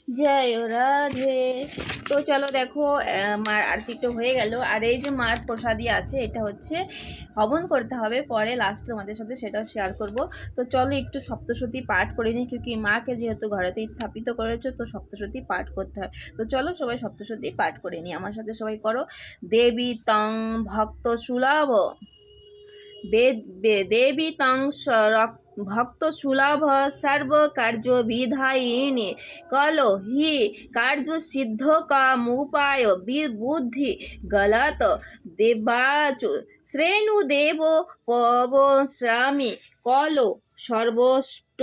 জয় রাধে। তো চলো দেখো, মার আরতিটা হয়ে গেল। আর এই যে মার প্রসাদী আছে, এটা হচ্ছে হবন করতে হবে পরে লাস্টে তোমাদের সাথে, সেটাও শেয়ার করব। তো চলো একটু সপ্তশতী পাঠ করে নিই, ক্योंकि মাকে যেহেতু ঘরেতেই স্থাপিত করেছো, তো সপ্তশতী পাঠ করতে হয়। তো চলো সবাই সপ্তশতী পাঠ করে নিই, আমার সাথে সবাই করো। দেবী তং ভক্ত সুলভ দেবী তং ভক্ত সুলভ सर्व कार्य विधायिनी कलो ही कार्य सिद्ध काम उपाय बुद्धि गलत देवाचु श्रेणु देव पवश्रामी कलो सर्वष्ट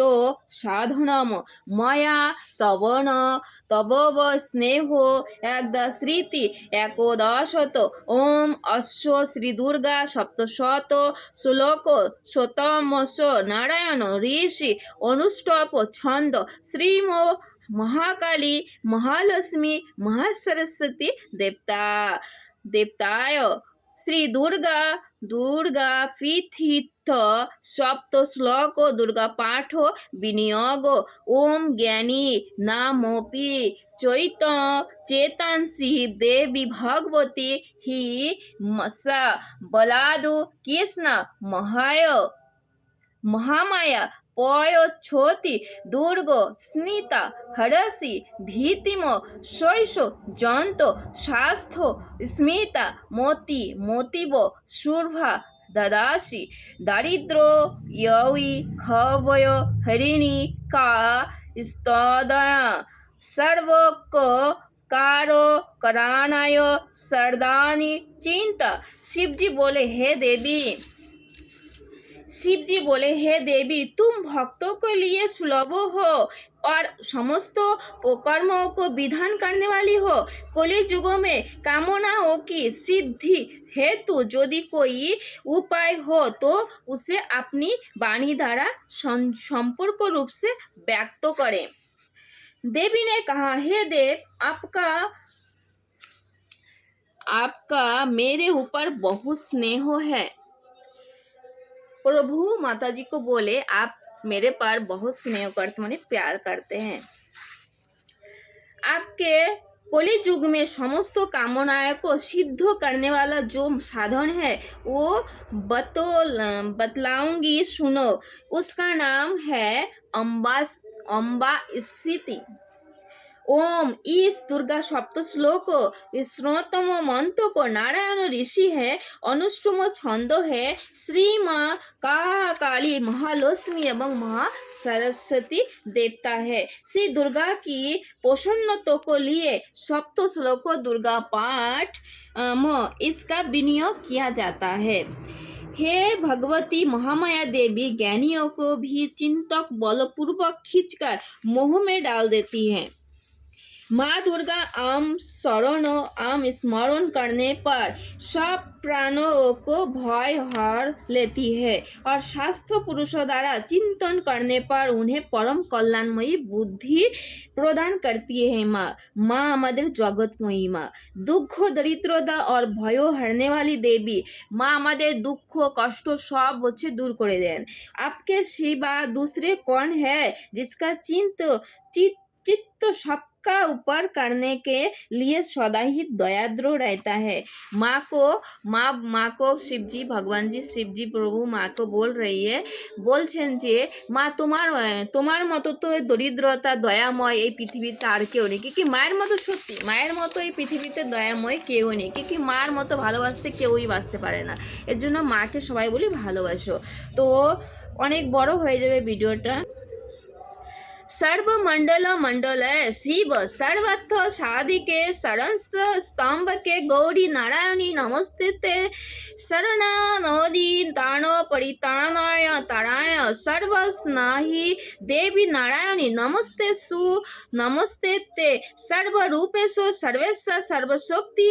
साधनम मया तवन तबव स्नेह एकदस्मृति एकोदशत ओम अश्व श्री दुर्गा सप्तशत श्लोक शतमश नारायण ऋषि अनुष्टप छंद श्रीम महाकाली महालक्ष्मी महासरस्वती देवताय श्री दुर्गा पीठित सप्त श्लोक दुर्गा पाठ विनियोग ओम ज्ञानी नामोपि चेतांसी देवी भगवती ही मसा बलादु कृष्ण महामाया पयोच्छोति दुर्ग स्निता हरसि भीतिम शैष जंतो शास्थो स्मिता मोतिव शुर्भा ददासि दारिद्र यौई खवय हरिणी का स्तदया सर्वक कारो करानाय सरदानी चिंता। शिवजी बोले, हे देवी तुम भक्तों के लिए सुलभ हो और समस्त कर्मों को विधान करने वाली हो। कलि युगों में कामनाओं की सिद्धि हेतु यदि कोई उपाय हो तो उसे अपनी वाणी द्वारा संपूर्ण रूप से व्यक्त करें। देवी ने कहा, हे देव आपका मेरे ऊपर बहुत स्नेह है। प्रभु माता जी को बोले, आप मेरे पर बहुत स्नेह करते, माने प्यार करते हैं। आपके कलि युग में समस्त कामनाओं को सिद्ध करने वाला जो साधन है वो बतलाऊंगी, सुनो। उसका नाम है अम्बा स्थिति। ओम इस दुर्गा सप्त श्लोक श्रोतम मंत्र को नारायण ऋषि है, अनुष्टुम छंद है श्री माँ काली महालक्ष्मी एवं महा सरस्वती देवता है। श्री दुर्गा की प्रसन्नता को लिए सप्त श्लोक दुर्गा पाठ इसका विनियोग किया जाता है। हे भगवती महामाया देवी ज्ञानियों को भी चिंतक बलपूर्वक खींचकर मोह में डाल देती हैं। माँ दुर्गा आम स्मरण करने पर सब प्राणों को भय हर लेती है और शास्त्र पुरुषों द्वारा चिंतन करने पर उन्हें परम कल्याणमयी बुद्धि प्रदान करती है। माँ हमारे जगतमयी माँ, दुख दरिद्रता और भय हरने वाली देवी माँ हमारे दुख कष्ट सब बच्चे दूर कर दें। आपके सिवा दूसरे कौन है जिसका चित्त सबका ऊपर करने के लिए सदा ही दयाद्र रहता है। माँ को शिवजी भगवान जी शिवजी प्रभु माँ को बोल रही है, बोलছেন যে মা তোমার মতো তো দরিদ্রতা দয়াময় এই পৃথিবীতে আর কেউ নেই। কি মায়ের মতো, সত্যি মায়ের মতো এই পৃথিবীতে দয়াময় কেউ নেই। কি মার মতো ভালোবাসতে কেউই বাঁচতে পারে না। এর জন্য মাকে সবাই বলি ভালোবাসো। তো অনেক বড় হয়ে যাবে ভিডিওটা। सर्व मंडल शिव सर्वत्र साधिके शरणस स्तंभ के गौरी नारायणी नमस्ते शरणा नदी ताण परिताणाय ताराय सर्वस्नाही देवी नारायणी नमस्ते नमस्ते ते सर्वरूपेशो सर्वेश सर्वशक्ति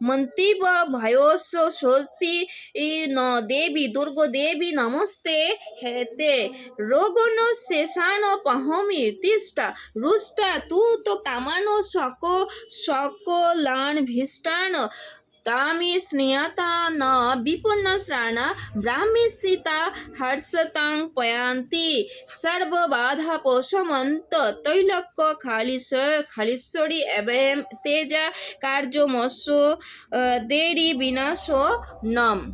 मंतीव भयोशो शोस्ति न देवी दुर्गो देवी नमस्ते हेते रोगनो शेषान पहमी तिष्ठा रुष्टा तू तो कामानो सकलान भिष्टान कामी स्नेहता न विपन्नश्राण ब्राह्मी सीता हर्षतां पयांति सर्वबाधापोषमन्त तैलक्य खालीश्वरी एवं तेजा कार्योमस्यो देरी विनाशो नम।